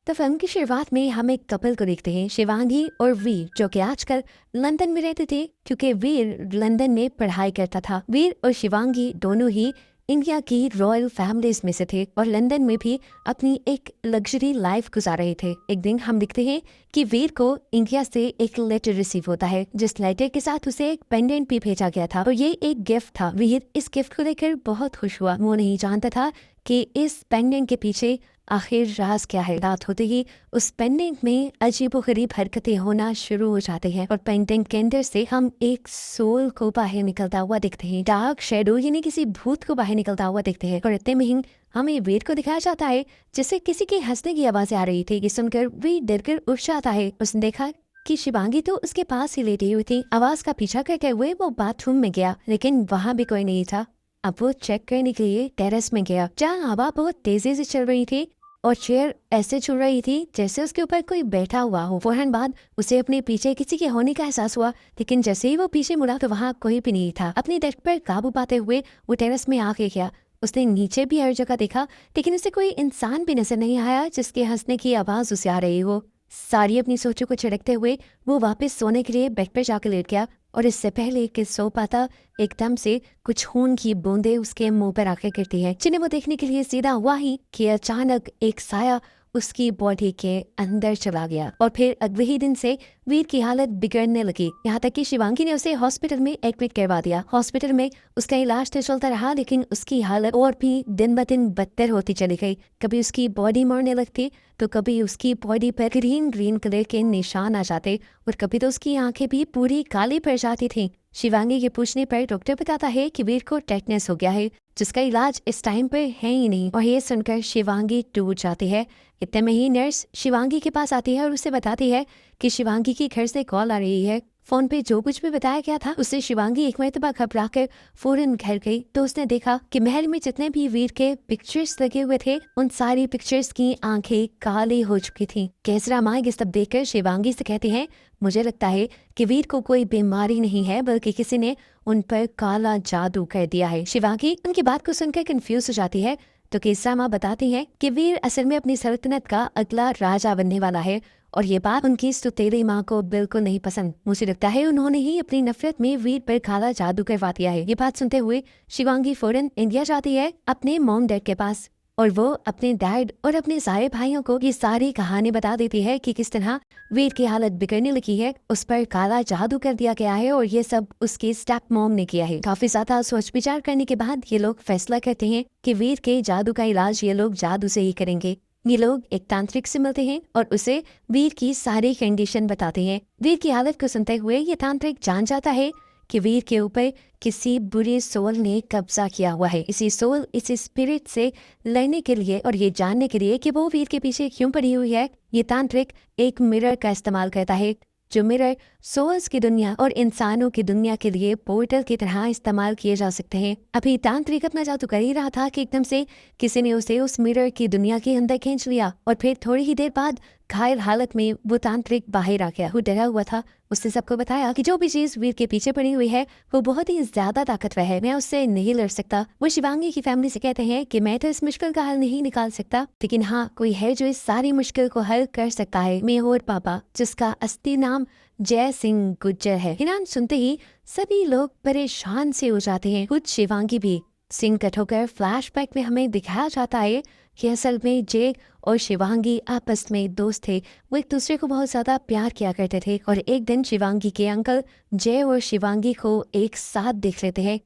तो फिल्म की शुरुआत में हम एक कपल को देखते हैं, शिवांगी और वीर, जो कि आजकल लंदन में रहते थे क्योंकि वीर लंदन में पढ़ाई करता था। वीर और शिवांगी दोनों ही इंडिया की रॉयल फैमिलीज में से थे और लंदन में भी अपनी एक लग्जरी लाइफ गुजार रहे थे। एक दिन हम देखते हैं कि वीर को इंडिया से एक लेटर रिसीव होता है, जिस लेटर के साथ उसे एक पेंडेंट भी भेजा गया था और ये एक गिफ्ट था। वीर इस गिफ्ट को लेकर बहुत खुश हुआ। वो नहीं जानता था कि इस पेंडेंट के पीछे आखिर राज क्या है। रात होते ही उस पेंडेंट में अजीबोगरीब हरकतें होना शुरू हो जाते हैं और पेंडेंट के अंदर से हम एक सोल को बाहर निकलता हुआ देखते हैं। डार्क शेडो यानी किसी भूत को बाहर निकलता हुआ देखते हैं और इतने में ही हमें वीर को दिखाया जाता है जिससे किसी के हंसने की आवाजें आ रही थी। ये सुनकर वीर डर कर उठ जाता है। उसने देखा कि शिवांगी तो उसके पास ही लेटी हुई थी। आवाज का पीछा करते हुए वो बाथरूम में गया, लेकिन वहाँ भी कोई नहीं था। अब वो चेक करने के लिए टेरेस में गया, जहाँ हवा बहुत तेजी से चल रही थी और चेयर ऐसे चल रही थी जैसे उसके ऊपर कोई बैठा हुआ हो। फौरन बाद उसे अपने पीछे किसी के होने का एहसास हुआ, लेकिन जैसे ही वो पीछे मुड़ा तो वहाँ कोई भी नहीं था। अपने दर्द पर काबू पाते हुए वो टेरेस में आके गया। उसने नीचे भी हर जगह देखा, लेकिन उसे कोई इंसान भी नजर नहीं आया जिसके हंसने की आवाज उसे आ रही हो। सारी अपनी सोचों को छिड़कते हुए वो वापस सोने के लिए बेड पर जाकर लेट गया और इससे पहले कि सो पाता, एकदम से कुछ खून की बूंदें उसके मुंह पर आके गिरती है, जिन्हें वो देखने के लिए सीधा हुआ ही कि अचानक एक साया उसकी बॉडी के अंदर चला गया और फिर अगले ही दिन से वीर की हालत बिगड़ने लगी। यहाँ तक कि शिवांगी ने उसे हॉस्पिटल में एडमिट करवा दिया। हॉस्पिटल में उसका इलाज तो चलता रहा, लेकिन उसकी हालत और भी दिन ब दिन बदतर होती चली गई। कभी उसकी बॉडी मरने लगती तो कभी उसकी बॉडी पर ग्रीन ग्रीन कलर के निशान आ जाते और कभी तो उसकी आंखें भी पूरी काली पड़ जाती थी। शिवांगी के पूछने पर डॉक्टर बताता है कि वीर को टेटनस हो गया है, जिसका इलाज इस टाइम पर है ही नहीं। और ये सुनकर शिवांगी टूट जाती है। इतने में ही नर्स शिवांगी के पास आती है और उसे बताती है कि शिवांगी की घर से कॉल आ रही है। फोन पे जो कुछ भी बताया गया था उससे शिवांगी एक मरतबा घबरा कर फौरन घर गई तो उसने देखा कि महल में जितने भी वीर के पिक्चर्स लगे हुए थे उन सारी पिक्चर्स की आंखें काली हो चुकी थी। केसरा माँ ये सब देखकर शिवांगी से कहती है, मुझे लगता है कि वीर को कोई बीमारी नहीं है, बल्कि किसी ने उन पर काला जादू कर दिया है। शिवांगी उनकी बात को सुनकर कंफ्यूज हो जाती है तो केसरा माँ बताती है कि वीर असल में अपनी सल्तनत का अगला राजा बनने वाला है और ये बात उनकी सुतेली माँ को बिल्कुल नहीं पसंद। मुझे लगता है उन्होंने ही अपनी नफरत में वीर पर काला जादू करवा दिया है। ये बात सुनते हुए शिवांगी फौरन इंडिया जाती है अपने मॉम डैड के पास और वो अपने डैड और अपने सारे भाइयों को ये सारी कहानी बता देती है कि किस तरह वीर की हालत बिगड़ने लगी है, उस पर काला जादू कर दिया गया है और ये सब उसकी स्टेप मॉम ने किया है। काफी ज्यादा सोच विचार करने के बाद ये लोग फैसला करते हैं कि वीर के जादू का इलाज ये लोग जादू से ही करेंगे। ये लोग एक तांत्रिक से मिलते हैं और उसे वीर की सारी कंडीशन बताते हैं। वीर की हालत को सुनते हुए ये तांत्रिक जान जाता है कि वीर के ऊपर किसी बुरे सोल ने कब्जा किया हुआ है। इसी सोल, इसी स्पिरिट से लड़ने के लिए और ये जानने के लिए कि वो वीर के पीछे क्यों पड़ी हुई है, ये तांत्रिक एक मिरर का इस्तेमाल करता है, जो मिरर सोल्स की दुनिया और इंसानों की दुनिया के लिए पोर्टल की तरह इस्तेमाल किए जा सकते हैं। अभी तांत्रिक अपना जादू कर ही रहा था कि एकदम से किसी ने उसे उस मिरर की दुनिया के अंदर खींच लिया और फिर थोड़ी ही देर बाद घायल हालत में वो तांत्रिक बाहर आ गया। वो डरा हुआ था। उसने सबको बताया कि जो भी चीज वीर के पीछे पड़ी हुई है वो बहुत ही ज्यादा ताकतवर है, मैं उससे नहीं लड़ सकता। वो शिवांगी की फैमिली से कहते हैं कि मैं तो इस मुश्किल का हल नहीं निकाल सकता, लेकिन हाँ, कोई है जो इस सारी मुश्किल को हल कर सकता है, मेहर पापा, जिसका असली नाम जय सिंह गुज्जर है। ये नाम सुनते ही सभी लोग परेशान से हो जाते हैं, खुद शिवांगी भी। सिंह कट होकर फ्लैशबैक में हमें दिखाया जाता है कि असल में जय और शिवांगी आपस में दोस्त थे। वो एक दूसरे को बहुत ज्यादा प्यार किया करते थे और एक दिन शिवांगी के अंकल जय और शिवांगी को एक साथ देख लेते हैं।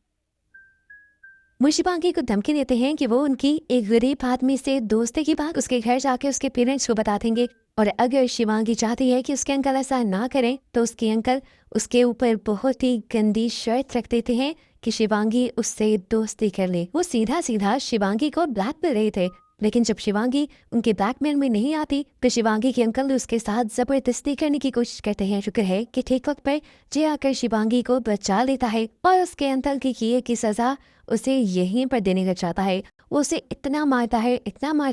वो शिवांगी को धमकी देते हैं कि वो उनकी एक गरीब आदमी से दोस्ती की बात उसके घर जाके उसके पेरेंट्स को बता देंगे और अगर शिवांगी चाहती है कि उसके अंकल ऐसा ना करें तो उसके अंकल उसके ऊपर बहुत ही गंदी शर्त रख देते हैं कि शिवांगी उससे दोस्ती कर ले। वो सीधा सीधा शिवांगी को ब्लैकमेल रहे थे, लेकिन जब शिवांगी उनके ब्लैकमेल में नहीं आती तो शिवांगी के अंकल उसके साथ जबरदस्ती करने की कोशिश करते हैं। शुक्र है कि ठीक वक्त पर जय आकर शिवांगी को बचा लेता है और उसके अंकल की किए की सजा उसे यहीं पर देने लग जाता है। वो उसे इतना मारता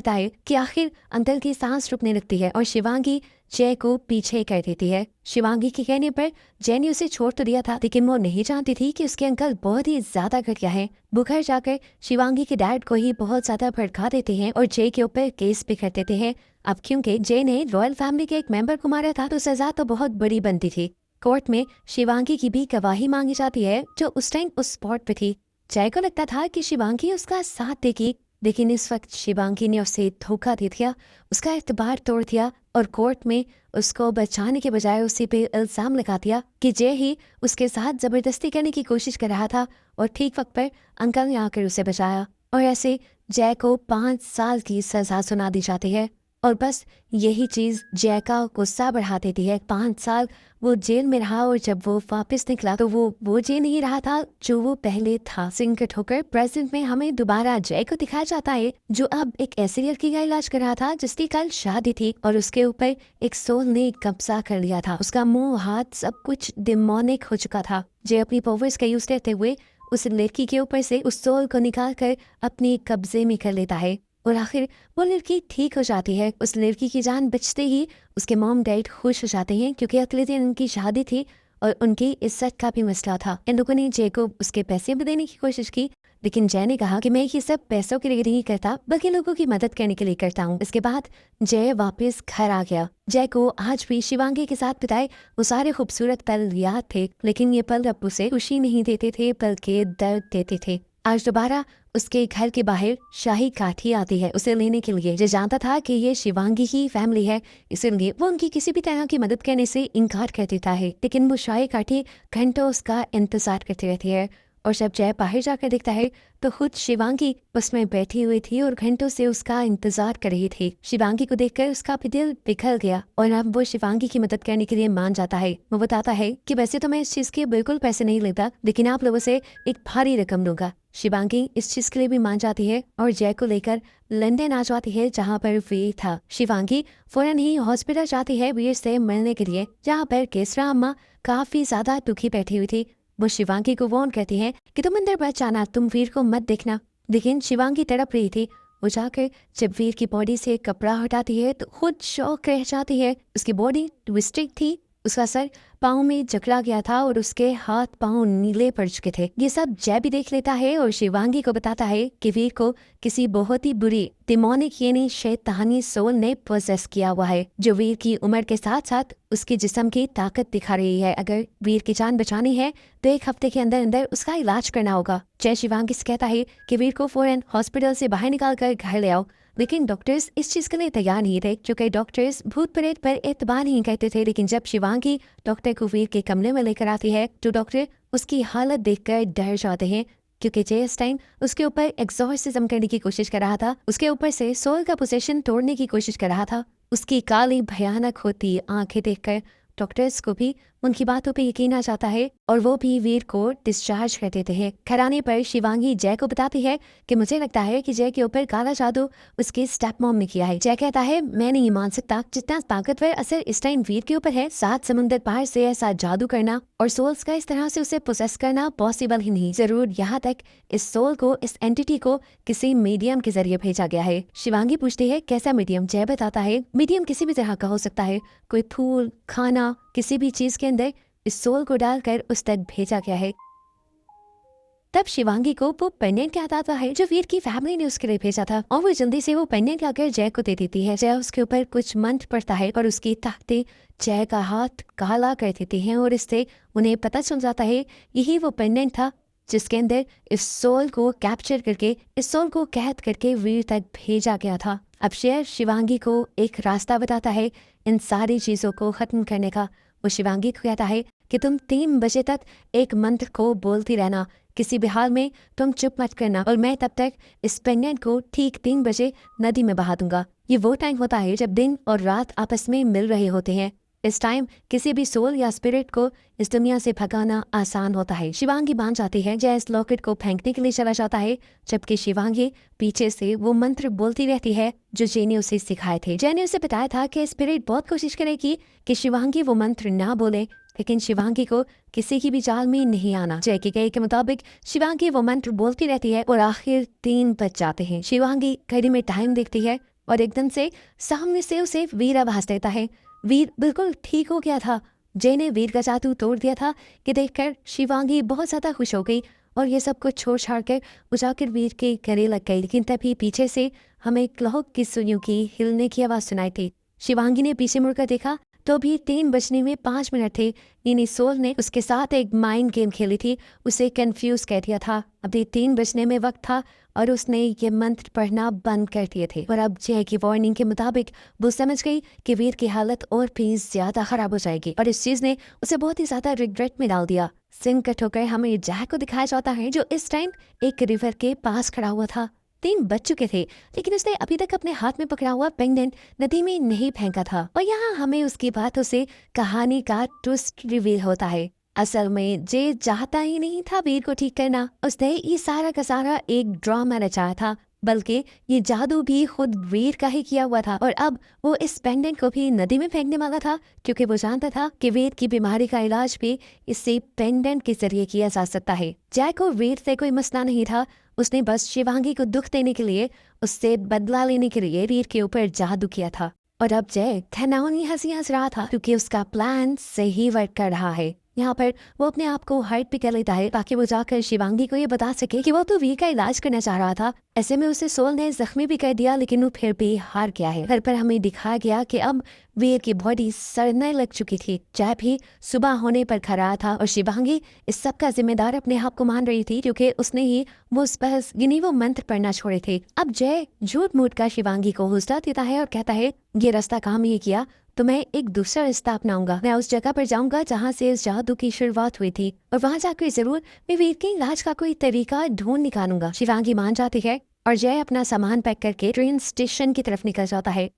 है कि आखिर अंकल की सांस रुकने लगती है और शिवांगी जय को पीछे कर देती है। शिवांगी के कहने पर जय ने उसे छोड़ तो दिया था, लेकिन वो नहीं जानती थी कि उसके अंकल बहुत ही ज्यादा घटिया है। वो घर जाकर शिवांगी के डैड को ही बहुत ज्यादा भड़का देते हैं और जय के ऊपर केस भी कर देते हैं। अब क्योंकि जय ने रॉयल फैमिली के एक मेंबर को मारा था तो सजा तो बहुत बड़ी बनती थी। कोर्ट में शिवांगी की भी गवाही मांगी जाती है जो उस टाइम उस स्पॉट पे थी। जय को लगता था कि शिवांगी उसका साथ देगी, लेकिन इस वक्त शिवांगी ने उसे धोखा दे दिया, उसका एतबार तोड़ दिया और कोर्ट में उसको बचाने के बजाय उसी पे इल्जाम लगा दिया कि जय ही उसके साथ जबरदस्ती करने की कोशिश कर रहा था और ठीक वक्त पर अंकल ने आकर उसे बचाया। और ऐसे जय को 5 साल की सजा सुना दी जाती है और बस यही चीज़ जय का गुस्सा बढ़ा देती है। 5 साल वो जेल में रहा और जब वो वापस निकला तो वो जेल नहीं रहा था जो वो पहले था। सिंकट होकर प्रेजेंट में हमें दोबारा जय को दिखाया जाता है जो अब एक ऐसी लड़की का इलाज कर रहा था जिसकी कल शादी थी और उसके ऊपर एक सोल ने कब्जा कर लिया था। उसका मुंह हाथ सब कुछ डिमोनिक हो चुका था। जय अपनी पावर्स का यूज करते हुए उस लड़की के ऊपर से उस सोल को निकाल कर अपने कब्जे में कर लेता है और आखिर वो लड़की ठीक हो जाती है। उस लड़की की जान बचते ही उसके मॉम डैड खुश हो जाते हैं क्योंकि अगले दिन उनकी शादी थी और उनकी इज्जत का भी मसला था। इन लोगों ने जय को उसके पैसे भी देने की कोशिश की, लेकिन जय ने कहा कि मैं ये सब पैसों के लिए नहीं करता बल्कि लोगों की मदद करने के लिए करता हूँ। इसके बाद जय वापस घर आ गया। जय को आज भी शिवांगी के साथ बिताए वो सारे खूबसूरत पल याद थे, लेकिन ये पल अब उसे खुशी नहीं देते थे बल्कि दर्द देते थे। आज दोबारा उसके घर के बाहर शाही काठी आती है उसे लेने के लिए। जय जानता था कि ये शिवांगी की फैमिली है, इसलिए वो उनकी किसी भी तरह की मदद करने से इनकार कर देता है, लेकिन वो शाही काठी घंटों उसका इंतजार करती रहती है। और जब जय बाहर जाकर देखता है तो खुद शिवांगी उसमें बैठी हुई थी और घंटों से उसका इंतजार कर रही थी। शिवांगी को देखकर उसका भी दिल पिघल गया और अब वो शिवांगी की मदद करने के लिए मान जाता है। वो बताता है कि वैसे तो मैं इस चीज के बिल्कुल पैसे नहीं लेता, लेकिन आप लोगों से एक भारी रकम लूंगा। शिवांगी इस चीज के लिए भी मान जाती है और जय को लेकर लंदन आ जाती है जहाँ पर वीर था। शिवांगी फौरन ही हॉस्पिटल जाती है वीर से मिलने के लिए, जहाँ पर केसरा अम्मा काफी ज्यादा दुखी बैठी हुई थी। वो शिवांगी को वार्न कहती है कि तुम अंदर मत जाना, तुम वीर को मत देखना, लेकिन शिवांगी तड़प रही थी। वो जाकर जब वीर की बॉडी से कपड़ा हटाती है तो खुद शॉक रह जाती है। उसकी बॉडी ट्विस्टेड थी, उसका सर पाँव में जकड़ा गया था और उसके हाथ पाँव नीले पड़ चुके थे। ये सब जय भी देख लेता है और शिवांगी को बताता है कि वीर को किसी बहुत ही बुरी डिमोनिक यानी शैतानी सोल ने पोजेस किया हुआ है, जो वीर की उम्र के साथ साथ उसके जिस्म की ताकत दिखा रही है। अगर वीर की जान बचानी है तो 1 हफ्ते के अंदर अंदर उसका इलाज करना होगा। जय शिवांगी से कहता है कि वीर को फौरन हॉस्पिटल से बाहर निकाल कर घर ले आओ, लेकिन डॉक्टर्स इस चीज के लिए तैयार नहीं थे क्योंकि डॉक्टर्स भूत प्रेत पर एतबार नहीं करते थे। लेकिन जब शिवांगी डॉक्टर को वीर के कमरे में लेकर आती है तो डॉक्टर उसकी हालत देखकर डर जाते हैं क्योंकि जय इस टाइम उसके ऊपर एक्सॉर्सिज्म करने की कोशिश कर रहा था, उसके ऊपर से सोल का पोजेशन तोड़ने की कोशिश कर रहा था। उसकी काली भयानक होती आंखें देखकर डॉक्टर्स को भी उनकी बातों पे यकीन आ जाता है और वो भी वीर को डिस्चार्ज कर देते हैं। घर आने पर शिवांगी जय को बताती है कि मुझे लगता है कि जय के ऊपर काला जादू उसके स्टेप मॉम ने किया है। जय कहता है मैं नहीं मान सकता, जितना ताकतवर असर इस टाइम वीर के ऊपर है, 7 समुंदर पार से ऐसा जादू करना और सोल्स का इस तरह से उसे पोसेस करना पॉसिबल ही नहीं। जरूर यहाँ तक इस सोल को, इस एंटिटी को किसी मीडियम के जरिए भेजा गया है। शिवांगी पूछती है कैसा मीडियम? जय बताता है मीडियम किसी भी तरह का हो सकता है, कोई फूल, खाना, किसी भी चीज के अंदर इस सोल को डालकर उस तक भेजा गया है। तब शिवांगी को वो पेंडेंट याद आता है जो वीर की फैमिली ने उसके लिए भेजा था और वो जल्दी से वो पेंडेंट लाकर जय को दे देती है। जय उसके ऊपर कुछ मंत्र पड़ता है और उसकी ताकतें जय का हाथ काला कर देती हैं और इससे उन्हें पता चल जाता है यही वो पेंडेंट था जिसके अंदर इस सोल को कैप्चर करके, इस सोल को कैद करके वीर तक भेजा गया था। अब शेर शिवांगी को एक रास्ता बताता है इन सारी चीजों को खत्म करने का। वो शिवांगी को कहता है कि तुम 3 बजे तक एक मंत्र को बोलती रहना, किसी भी हाल में तुम चुप मत करना और मैं तब तक इस पेंडेंट को ठीक 3 बजे नदी में बहा दूंगा। ये वो टाइम होता है जब दिन और रात आपस में मिल रहे होते हैं। इस टाइम किसी भी सोल या स्पिरिट को इस दुनिया से भगाना आसान होता है। शिवांगी मान जाती है। जय इस लॉकेट को फेंकने के लिए चला जाता है जबकि शिवांगी पीछे से वो मंत्र बोलती रहती है जो जय ने उसे सिखाए थे। जय ने उसे बताया था कि स्पिरिट बहुत कोशिश करेगी कि शिवांगी वो मंत्र ना बोले, लेकिन शिवांगी को किसी की भी जाल में नहीं आना। जय के कहे के मुताबिक शिवांगी वो मंत्र बोलती रहती है और आखिर 3 बज जाते हैं। शिवांगी घड़ी में टाइम देखती है और एकदम से सामने से उसे वीर आवाज देता है। वीर बिल्कुल ठीक हो गया था। जय ने वीर का जादू तोड़ दिया था कि देखकर शिवांगी बहुत ज्यादा खुश हो गई और ये सब कुछ छोड़ छाड़ कर वो जाकर वीर के गले लग गई। लेकिन तभी पीछे से हमें क्लॉक की सुइयों की हिलने की आवाज़ सुनाई थी। शिवांगी ने पीछे मुड़कर देखा तो भी 3 बजने में 5 मिनट थे। यानी सोल ने उसके साथ एक माइंड गेम खेली थी, उसे कंफ्यूज कर दिया था। अभी 3 बजने में वक्त था और उसने ये मंत्र पढ़ना बंद कर दिए थे। और अब जय की वार्निंग के मुताबिक वो समझ गई कि वीर की हालत और भी ज्यादा खराब हो जाएगी और इस चीज ने उसे बहुत ही ज्यादा रिग्रेट में डाल दिया। सिंह कट होकर हमें जय को दिखाया जाता है जो इस टाइम एक रिवर के पास खड़ा हुआ था। 3 बज चुके थे लेकिन उसने अभी तक अपने हाथ में पकड़ा हुआ पेंडेंट नदी में नहीं फेंका था। और यहाँ हमें उसकी बातों से कहानी का ट्विस्ट रिवील होता है। असल में जे चाहता ही नहीं था वीर को ठीक करना, उसने ये सारा का सारा एक ड्रामा रचाया था। बल्कि ये जादू भी खुद वीर का ही किया हुआ था और अब वो इस पेंडेंट को भी नदी में फेंकने वाला था क्योंकि वो जानता था कि वीर की बीमारी का इलाज भी इससे पेंडेंट के जरिए किया जा सकता है। जय को वीर से कोई मसला नहीं था, उसने बस शिवांगी को दुख देने के लिए, उससे बदला लेने के लिए वीर के ऊपर जादू किया था। और अब जय घनौनी हंसी हंस रहा था क्योंकि उसका प्लान सही वर्क कर रहा है। यहाँ पर वो अपने आप को हाइड भी कर लेता है ताकि वो जाकर शिवांगी को ये बता सके कि वो तो वीर का इलाज करना चाह रहा था। ऐसे में उसे सोल ने जख्मी भी कर दिया लेकिन वो फिर भी हार गया है। घर पर हमें दिखाया गया कि अब वीर की बॉडी सड़ने लग चुकी थी। जय भी सुबह होने पर खड़ा था और शिवांगी इस सब का जिम्मेदार अपने आप को मान रही थी क्योंकि उसने ही वो स्पेल्स यानी वो मंत्र पढ़ना छोड़े थे। अब जय झूठ मूठ का शिवांगी को हौसला देता है और कहता है ये रास्ता काम नहीं किया तो मैं एक दूसरा रास्ता अपनाऊंगा। मैं उस जगह पर जाऊंगा जहाँ से इस जादू की शुरुआत हुई थी और वहाँ जाकर जरूर मैं वीर के इलाज का कोई तरीका ढूंढ निकालूंगा। शिवांगी मान जाती है और जय अपना सामान पैक करके ट्रेन स्टेशन की तरफ निकल जाता है।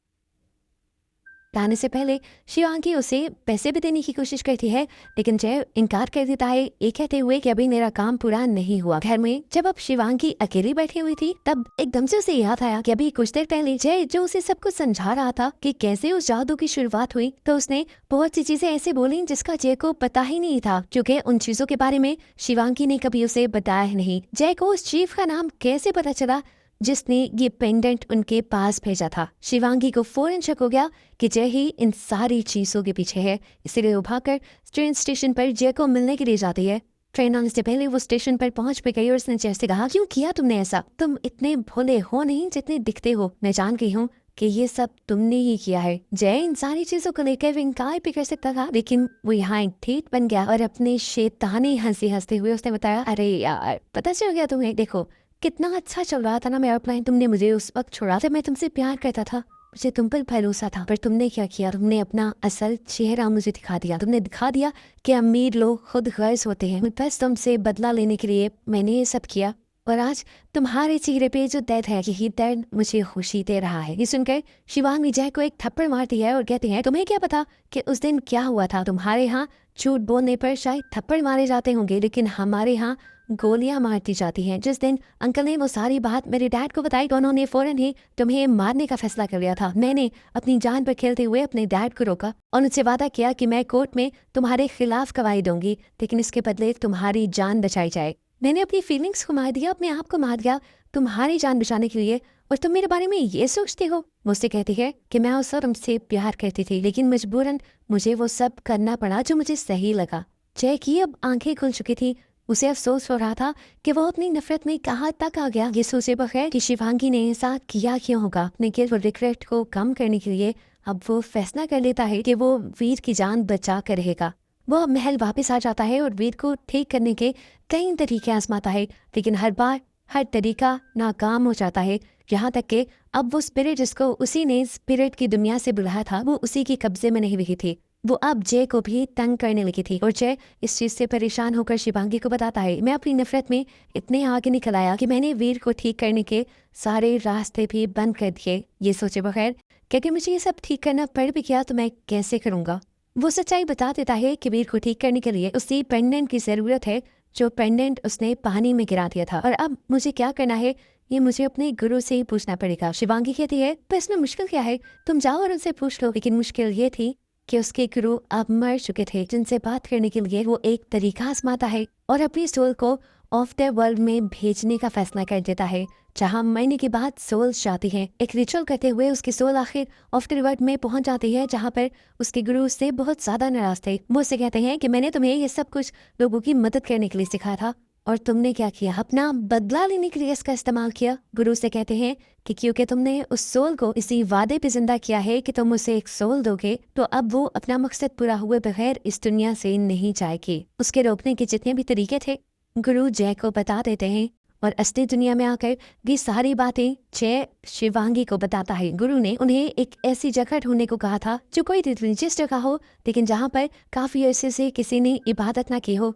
जाने से पहले शिवांगी उसे पैसे भी देने की कोशिश करती है लेकिन जय इनकार कर देता है, ये कहते हुए कि अभी मेरा काम पूरा नहीं हुआ। घर में जब अब शिवांगी अकेली बैठी हुई थी तब एकदम से उसे याद आया कि अभी कुछ देर पहले जय जो उसे सब कुछ समझा रहा था कि कैसे उस जादू की शुरुआत हुई, तो उसने बहुत सी चीजें ऐसे बोली जिसका जय को पता ही नहीं था क्योंकि उन चीजों के बारे में शिवांगी ने कभी उसे बताया नहीं। जय को उस चीफ का नाम कैसे पता चला जिसने ये पेंडेंट उनके पास भेजा था। शिवांगी को फौरन शक हो गया कि जय ही इन सारी चीजों के पीछे है, इसलिए वो भागकर ट्रेन स्टेशन पर जय को मिलने के लिए जाती है। ट्रेन आने से पहले वो स्टेशन पर पहुंच भी गई और उसने जय से कहा, क्यों किया तुमने ऐसा? तुम इतने भोले हो नहीं जितने दिखते हो, मैं जान गई हूँ कि ये सब तुमने ही किया है। जय इन सारी चीजों को लेकर इनकार भी कर सकता था लेकिन वो यहाँ एक ठेठ बन गया और अपने शैतानी हंसी हंसते हुए उसने बताया, अरे यार पता चल गया तुम्हें, देखो कितना अच्छा चल रहा था ना मेरा प्लान, तुमने मुझे उस वक्त छोड़ा था, मैं तुमसे प्यार करता था, मुझे तुम पर भरोसा था, पर तुमने क्या किया, तुमने अपना असल चेहरा मुझे दिखा दिया। तुमने दिखा दिया कि अमीर लोग खुद गर्ज होते हैं। बस तुमसे बदला लेने के लिए मैंने ये सब किया और आज तुम्हारे चेहरे पे जो दर्द है यही दर्द मुझे खुशी दे रहा है। ये सुनकर शिवांगी जय को एक थप्पड़ मारती है और कहती है, तुम्हें क्या पता कि उस दिन क्या हुआ था? तुम्हारे यहाँ झूठ बोलने पर शायद थप्पड़ मारे जाते होंगे लेकिन हमारे यहाँ गोलियां मारती जाती हैं। जिस दिन अंकल ने वो सारी बात मेरे डैड को बताई तो उन्होंने फौरन ही तुम्हें मारने का फैसला कर लिया था। मैंने अपनी जान पर खेलते हुए अपने डैड को रोका और उनसे वादा किया कि मैं कोर्ट में तुम्हारे खिलाफ गवाही दूंगी लेकिन इसके बदले तुम्हारी जान बचाई जाए। मैंने अपनी फीलिंग्स को मार दिया, अपने आप को मार दिया तुम्हारी जान बचाने के लिए और तुम मेरे बारे में ये सोचते हो। मुझसे कहती है कि मैं उस वक्त तुमसे प्यार करती थी लेकिन मजबूरन मुझे वो सब करना पड़ा जो मुझे सही लगा। जय की अब आंखें खुल चुकी थी, उसे अफसोस हो रहा था कि वो अपनी नफरत में कहाँ तक आ गया। ये सोचे बगैर कि शिवांगी ने ऐसा किया क्यों होगा, अपने गिल्ट और रिग्रेट को कम करने के लिए अब वो फैसला कर लेता है कि वो वीर की जान बचा कर रहेगा। वो अब महल वापस आ जाता है और वीर को ठीक करने के कई तरीके आजमाता है लेकिन हर बार हर तरीका नाकाम हो जाता है, यहाँ तक कि अब वो स्पिरिट जिसको उसी ने स्पिरिट की दुनिया से बुलाया था वो उसी के कब्जे में नहीं रही थी। वो अब जय को भी तंग करने लगी थी और जय इस चीज से परेशान होकर शिवांगी को बताता है, मैं अपनी नफरत में इतने आगे निकल आया कि मैंने वीर को ठीक करने के सारे रास्ते भी बंद कर दिए। ये सोचे बगैर क्योंकि मुझे ये सब ठीक करना पड़ भी गया तो मैं कैसे करूँगा। वो सच्चाई बता देता है कि वीर को ठीक करने के लिए उसी पेंडेंट की जरूरत है जो पेंडेंट उसने पानी में गिरा दिया था और अब मुझे क्या करना है ये मुझे अपने गुरु से ही पूछना पड़ेगा। शिवांगी कहती है, पर इसमें मुश्किल क्या है, तुम जाओ और उनसे पूछ लो। लेकिन मुश्किल ये थी कि उसके गुरु अब मर चुके थे जिनसे बात करने के लिए वो एक तरीका आजमाता है और अपनी सोल को ऑफ द वर्ल्ड में भेजने का फैसला कर देता है जहां मरने के बाद सोल जाती है। एक रिचुअल करते हुए उसकी सोल आखिर ऑफ द वर्ल्ड में पहुंच जाती है जहां पर उसके गुरु उससे बहुत ज्यादा नाराज थे। वो उससे कहते हैं कि मैंने तुम्हें ये सब कुछ लोगों की मदद करने के लिए सिखाया था और तुमने क्या किया, अपना बदला लेने के लिए इसका इस्तेमाल किया। गुरु से कहते हैं कि क्योंकि तुमने उस सोल को इसी वादे पे जिंदा किया है कि तुम उसे एक सोल दोगे, तो अब वो अपना मकसद पूरा हुए बगैर इस दुनिया से नहीं जाएगी। उसके रोकने के जितने भी तरीके थे गुरु जय को बता देते हैं और असली दुनिया में आकर ये सारी बातें जय शिवांगी को बताता है। गुरु ने उन्हें एक ऐसी जगह ढूंढने को कहा था जो कोई रिलीजियस जगह हो, लेकिन जहाँ पर काफी अरसे से किसी ने इबादत ना की हो।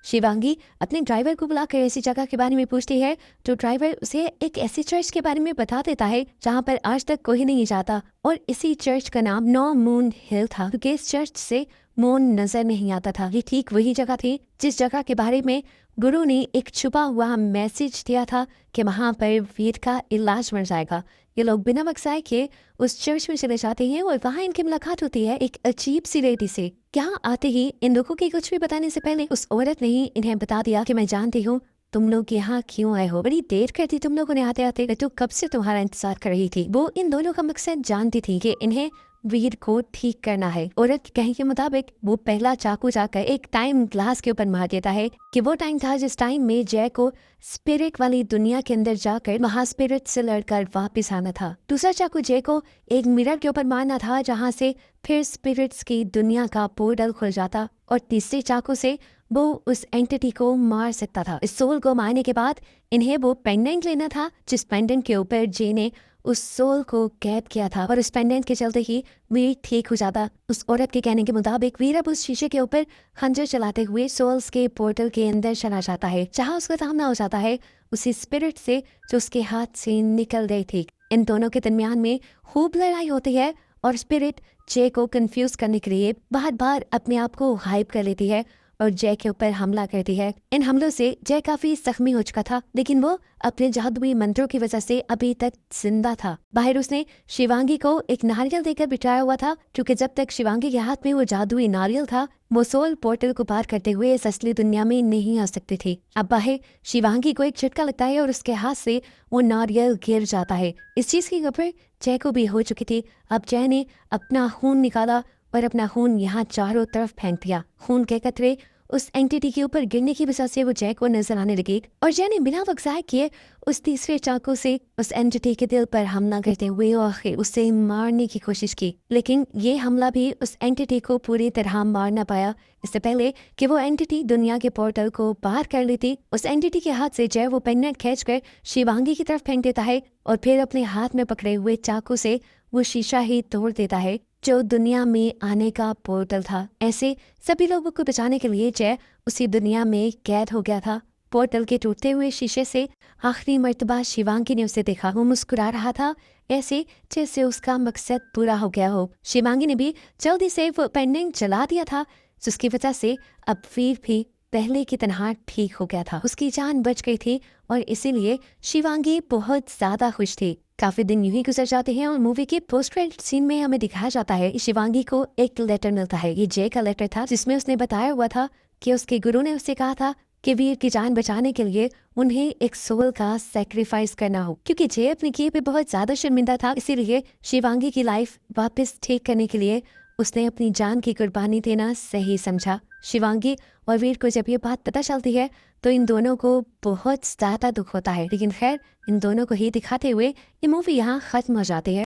शिवांगी अपने ड्राइवर को बुलाकर ऐसी जगह के बारे में पूछती है, तो ड्राइवर उसे एक ऐसी चर्च के बारे में बता देता है जहाँ पर आज तक कोई नहीं जाता, और इसी चर्च का नाम नो मून हिल था, क्योंकि इस चर्च से मून नजर नहीं आता था। ये ठीक वही जगह थी जिस जगह के बारे में गुरु ने एक छुपा हुआ मैसेज दिया था कि वहाँ पर वीर का इलाज मिल जाएगा। ये लोग बिना मकसाए के उस चर्च में चले जाते हैं और वहाँ इनकी मुलाकात होती है एक अजीब सी लेडी से। यहाँ आते ही इन लोगों की कुछ भी बताने से पहले उस औरत ने ही इन्हें बता दिया कि मैं जानती हूँ तुम लोग यहाँ क्यों आए हो, बड़ी देर कर दी तुम लोगों ने आते आते, तो कब से तुम्हारा इंतजार कर रही थी। वो इन दोनों का मकसद जानती थी कि इन्हें वीर को ठीक करना है। औरत के कहने के मुताबिक वो पहला चाकू जाकर एक टाइम ग्लास के ऊपर मार देता है कि वो टाइम था जिस टाइम में जय को स्पिरिट वाली दुनिया के अंदर जाकर महास्पिरिट से लड़कर वापस आना था। दूसरा चाकू जय को एक मिरर के ऊपर मारना था जहाँ से फिर स्पिरिट्स की दुनिया का पोर्टल खुल जाता, और तीसरे चाकू से वो उस एंटिटी को मार सकता था। इस सोल को मारने के बाद इन्हें वो पेंडेंट लेना था जिस पेंडेंट के ऊपर जे ने उस सोल को कैद किया था, और उस पेंडेंट के चलते ही वीर ठीक हो जाता। उस औरत के कहने के मुताबिक वीर अब उस शीशे के ऊपर खंजर चलाते हुए सोल्स के पोर्टल के अंदर चला जाता है, जहाँ उसका सामना हो जाता है उसी स्पिरिट से जो उसके हाथ से निकल गई थी। इन दोनों के दरमियान में खूब लड़ाई होती है और स्पिरिट जय को कंफ्यूज करने के लिए बार बार अपने आप को हाइप कर लेती है और जय के ऊपर हमला करती है। इन हमलों से जय काफी जख्मी हो चुका था, लेकिन वो अपने जादुई मंत्रों की वजह से अभी तक जिंदा था। बाहर उसने शिवांगी को एक नारियल देकर बिठाया हुआ था, क्योंकि जब तक शिवांगी के हाथ में वो जादुई नारियल था वो सोल पोर्टल को पार करते हुए इस असली दुनिया में नहीं आ सकती थी। अब बाहर शिवांगी को एक झटका लगता है और उसके हाथ से वो नारियल गिर जाता है। इस चीज की खबर जय को भी हो चुकी थी। अब जय ने अपना खून निकाला और अपना खून यहाँ चारों तरफ फेंक दिया। खून के कतरे उस एंटिटी के ऊपर गिरने की वजह से वो जय को नजर आने लगी, और जय ने बिना वक्त ज़ाया किए उस तीसरे चाकू से उस एंटिटी के दिल पर हमला करते हुए आखिर उसे मारने की कोशिश की। लेकिन ये हमला भी उस एंटिटी को पूरी तरह मार ना पाया। इससे पहले कि वो एंटिटी दुनिया के पोर्टल को पार कर लेती, उस एंटिटी के हाथ से जय वो पेंडेंट खींचकर शिवांगी की तरफ फेंक देता है और फिर अपने हाथ में पकड़े हुए चाकू से वो शीशा ही तोड़ देता है जो दुनिया में आने का पोर्टल था। ऐसे सभी लोगों को बचाने के लिए जय उसी दुनिया में कैद हो गया था। पोर्टल के टूटते हुए शीशे से आखिरी मर्तबा शिवांगी ने उसे देखा। वो मुस्कुरा रहा था ऐसे जैसे उसका मकसद पूरा हो गया हो। शिवांगी ने भी जल्दी से वो पेंडेंट जला दिया था, जिसकी वजह से अब वीर भी पहले की तरह ठीक हो गया था। उसकी जान बच गई थी और इसीलिए शिवांगी बहुत ज्यादा खुश थी। काफी दिन यूं ही गुजर जाते हैं और मूवी के पोस्ट क्रेडिट सीन में हमें दिखाया जाता है शिवांगी को एक लेटर मिलता है। ये जय का लेटर था जिसमें उसने बताया हुआ था कि उसके गुरु ने उससे कहा था कि वीर की जान बचाने के लिए उन्हें एक सोल का सैक्रिफाइस करना हो। क्योंकि जय अपने किए पे बहुत ज्यादा शर्मिंदा था, इसीलिए शिवांगी की लाइफ वापस ठीक करने के लिए उसने अपनी जान की कुर्बानी देना सही समझा। शिवांगी और वीर को जब ये बात पता चलती है तो इन दोनों को बहुत ज्यादा दुख होता है, लेकिन खैर इन दोनों को ही दिखाते हुए ये मूवी यहाँ खत्म हो जाती है।